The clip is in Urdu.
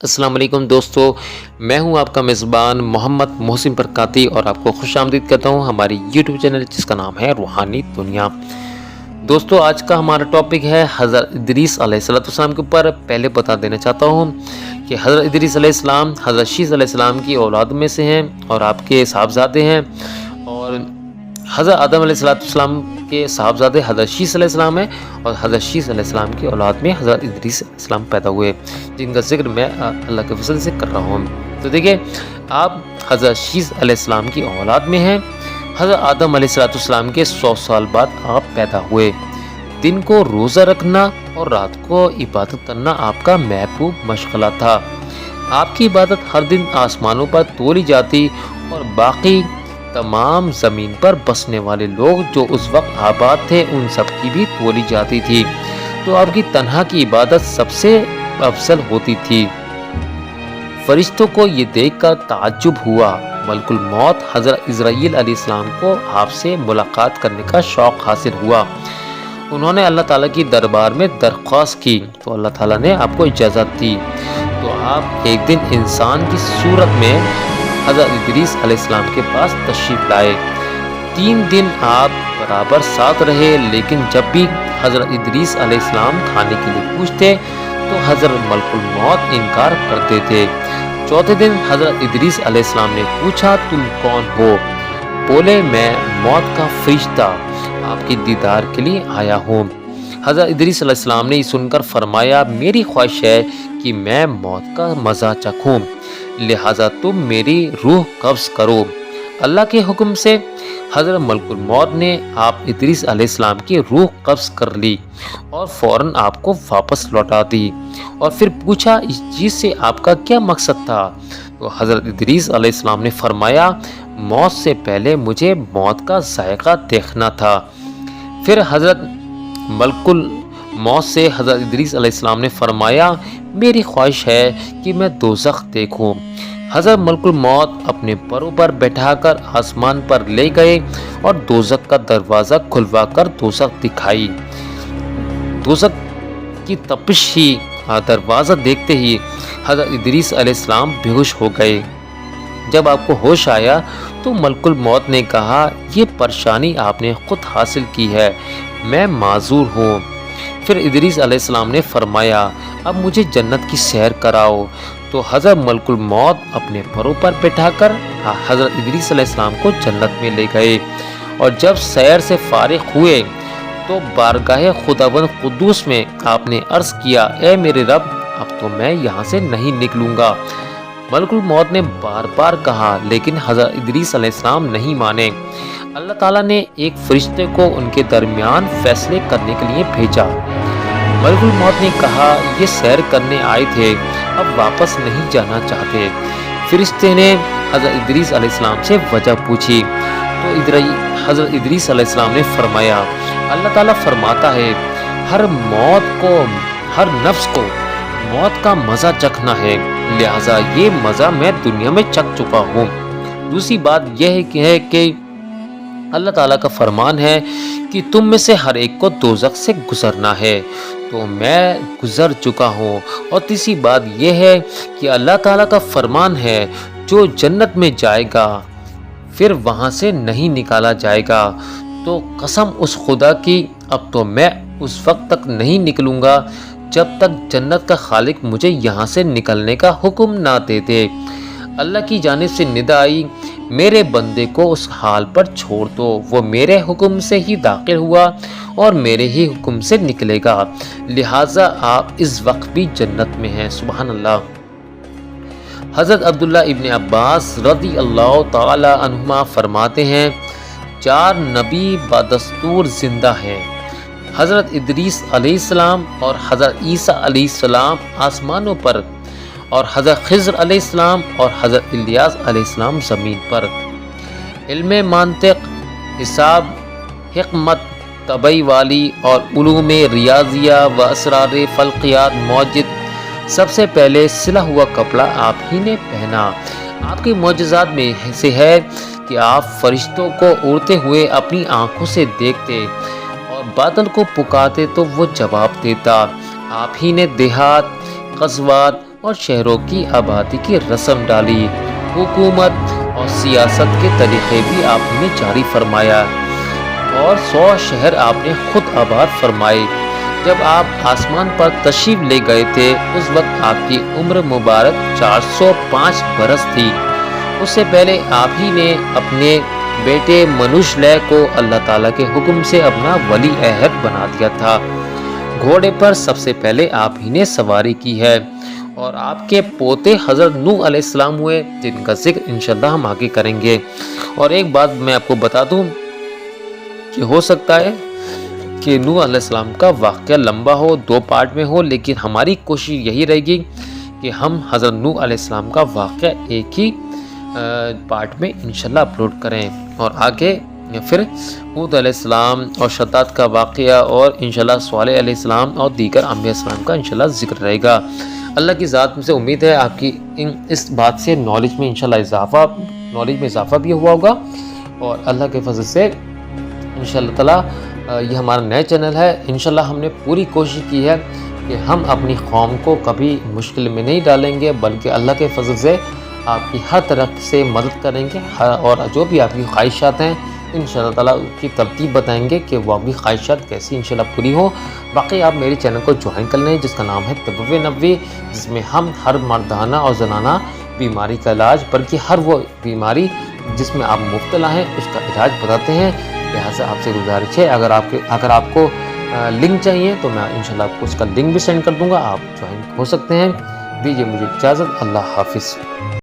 السلام علیکم دوستو، میں ہوں آپ کا میزبان محمد محسن برکاتی اور آپ کو خوش آمدید کرتا ہوں ہماری یوٹیوب چینل جس کا نام ہے روحانی دنیا۔ دوستو آج کا ہمارا ٹاپک ہے حضرت ادریس علیہ السلام کے اوپر۔ پہلے بتا دینا چاہتا ہوں کہ حضرت ادریس علیہ السلام حضرت شیث علیہ السلام کی اولاد میں سے ہیں اور آپ کے صاحبزادے ہیں، اور حضرت آدم علیہ السلام کے صاحبزادے حضرت شیث علیہ السلام ہیں، اور حضرت شیث علیہ السلام کی اولاد میں حضرت ادریس علیہ السلام پیدا ہوئے، جن کا ذکر میں اللہ کے فضل سے کر رہا ہوں۔ تو دیکھیں، آپ حضرت شیث علیہ السلام کی اولاد میں ہیں۔ حضرت آدم علیہ السلام کے 100 سال بعد آپ پیدا ہوئے۔ دن کو روزہ رکھنا اور رات کو عبادت کرنا آپ کا محبوب مشغلہ تھا۔ آپ کی عبادت ہر دن آسمانوں پر تولی جاتی اور باقی تمام زمین پر بسنے والے لوگ جو اس وقت آباد تھے ان سب کی بھی تولی جاتی تھی، تو آپ کی تنہا کی عبادت سب سے افضل ہوتی تھی۔ فرشتوں کو یہ دیکھ کر تعجب ہوا۔ ملک الموت حضرت اسرائیل علیہ السلام کو آپ سے ملاقات کرنے کا شوق حاصل ہوا۔ انہوں نے اللہ تعالیٰ کی دربار میں درخواست کی تو اللہ تعالیٰ نے آپ کو اجازت دی، تو آپ ایک دن انسان کی صورت میں حضرت ادریس علیہ السلام کے پاس تشریف لائے۔ 3 دن آپ برابر ساتھ رہے، لیکن جب بھی حضرت ادریس علیہ السلام کھانے کے لیے پوچھتے تو حضرت ملک الموت انکار کرتے تھے۔ چوتھے دن حضرت ادریس علیہ السلام نے پوچھا، تم کون ہو؟ بولے، میں موت کا فرشتہ آپ کی دیدار کے لیے آیا ہوں۔ حضرت ادریس علیہ السلام نے یہ سن کر فرمایا، میری خواہش ہے کہ میں موت کا مزہ چکھوں، لہٰذا تم میری روح قبض کرو۔ اللہ کے حکم سے حضرت ملک الموت نے آپ ادریس علیہ السلام کی روح قبض کر لی اور فوراً آپ کو واپس لوٹا دی، اور پھر پوچھا، اس چیز سے آپ کا کیا مقصد تھا؟ تو حضرت ادریس علیہ السلام نے فرمایا، موت سے پہلے مجھے موت کا ذائقہ دیکھنا تھا۔ پھر حضرت ملک الموت سے حضرت ادریس علیہ السلام نے فرمایا، میری خواہش ہے کہ میں دوزخ دیکھوں۔ حضرت ملک الموت اپنے پروں پر بیٹھا کر آسمان پر لے گئے اور دوزخ کا دروازہ کھلوا کر دوزخ دکھائی۔ دوزخ کی تپش ہی دروازہ دیکھتے ہی حضرت ادریس علیہ السلام بے ہوش ہو گئے۔ جب آپ کو ہوش آیا تو ملک الموت نے کہا، یہ پریشانی آپ نے خود حاصل کی ہے، میں معذور ہوں۔ پھر ادریس علیہ السلام نے فرمایا، اب مجھے جنت کی سیر کراؤ۔ تو حضرت ملک الموت اپنے پروں پر بٹھا کر حضرت ادریس علیہ السلام کو جنت میں لے گئے، اور جب سیر سے فارغ ہوئے تو بارگاہ خداوند قدوس میں آپ نے عرض کیا، اے میرے رب، اب تو میں یہاں سے نہیں نکلوں گا۔ ملک الموت نے بار بار کہا، لیکن حضرت ادریس علیہ السلام نہیں مانے۔ اللہ تعالیٰ نے ایک فرشتے کو ان کے درمیان فیصلے کرنے کے لیے بھیجا۔ ملک الموت نے کہا، یہ سیر کرنے آئے تھے، اب واپس نہیں جانا چاہتے۔ فرشتے نے حضرت ادریس علیہ السلام سے وجہ پوچھی تو حضرت ادریس علیہ السلام نے فرمایا، اللہ تعالیٰ فرماتا ہے، ہر نفس کو موت کا مزہ چکھنا ہے، لہٰذا یہ مزہ میں دنیا میں چکھ چکا ہوں۔ دوسری بات یہ ہے کہ اللہ تعالیٰ کا فرمان ہے کہ تم میں سے ہر ایک کو دوزخ سے گزرنا ہے، تو میں گزر چکا ہوں۔ اور تیسری بات یہ ہے کہ اللہ تعالیٰ کا فرمان ہے، جو جنت میں جائے گا پھر وہاں سے نہیں نکالا جائے گا۔ تو قسم اس خدا کی، اب تو میں اس وقت تک نہیں نکلوں گا جب تک جنت کا خالق مجھے یہاں سے نکلنے کا حکم نہ دے دے۔ اللہ کی جانب سے ندا آئی، میرے بندے کو اس حال پر چھوڑ دو، وہ میرے حکم سے ہی داخل ہوا اور میرے ہی حکم سے نکلے گا، لہٰذا آپ اس وقت بھی جنت میں ہیں۔ سبحان اللہ۔ حضرت عبداللہ ابن عباس رضی اللہ تعالی عنہما فرماتے ہیں، 4 نبی بدستور زندہ ہیں، حضرت ادریس علیہ السلام اور حضرت عیسیٰ علیہ السلام آسمانوں پر، اور حضرت خضر علیہ السلام اور حضرت الیاس علیہ السلام زمین پر۔ علم منطق، حساب، حکمت، طبع والی اور علوم ریاضیہ و اسرار فلکیات موجد، سب سے پہلے سلا ہوا کپڑا آپ ہی نے پہنا۔ آپ کے معجزات میں سے ہے کہ آپ فرشتوں کو اڑتے ہوئے اپنی آنکھوں سے دیکھتے اور بادل کو پکارتے تو وہ جواب دیتا۔ آپ ہی نے دیہات، غزوات، اور شہروں کی آبادی کی رسم ڈالی۔ حکومت اور سیاست کے طریقے بھی آپ نے جاری فرمایا اور 100 شہر آپ نے خود آباد فرمائے۔ جب آپ آسمان پر تشریف لے گئے تھے اس وقت آپ کی عمر مبارک 405 برس تھی۔ اس سے پہلے آپ ہی نے اپنے بیٹے منوش لے کو اللہ تعالیٰ کے حکم سے اپنا ولی عہد بنا دیا تھا۔ گھوڑے پر سب سے پہلے آپ ہی نے سواری کی ہے اور آپ کے پوتے حضرت نوح علیہ السلام ہوئے جن کا ذکر انشاءاللہ ہم آگے کریں گے۔ اور ایک بات میں آپ کو بتا دوں کہ ہو سکتا ہے کہ نوح علیہ السلام کا واقعہ لمبا ہو، 2 پارٹ میں ہو، لیکن ہماری کوشش یہی رہے گی کہ ہم حضرت نوح علیہ السلام کا واقعہ ایک ہی پارٹ میں انشاءاللہ اپلوڈ کریں اور آگے پھر ہود علیہ السلام اور شداد کا واقعہ اور انشاءاللہ صالح علیہ السلام اور دیگر انبیاء السلام کا انشاءاللہ ذکر رہے گا۔ اللہ کی ذات میں سے امید ہے آپ کی اس بات سے نالج میں اضافہ بھی ہوا ہوگا اور اللہ کے فضل سے انشاءاللہ تعالی یہ ہمارا نیا چینل ہے۔ انشاءاللہ ہم نے پوری کوشش کی ہے کہ ہم اپنی قوم کو کبھی مشکل میں نہیں ڈالیں گے بلکہ اللہ کے فضل سے آپ کی ہر طرح سے مدد کریں گے اور جو بھی آپ کی خواہشات ہیں انشاءاللہ تعالیٰ کی ترتیب بتائیں گے کہ وہ آپ کی خواہشات کیسی انشاءاللہ پوری ہوں۔ باقی آپ میرے چینل کو جوائن کر لیں جس کا نام ہے طب نبوی، جس میں ہم ہر مردانہ اور زنانہ بیماری کا علاج بلکہ ہر وہ بیماری جس میں آپ مبتلا ہیں اس کا علاج بتاتے ہیں۔ لہٰذا آپ سے گزارش ہے اگر آپ کو لنک چاہیے تو میں انشاءاللہ آپ کو اس کا لنک بھی سینڈ کر دوں گا، آپ جوائن ہو سکتے ہیں۔ دیجیے مجھے اجازت، اللہ حافظ۔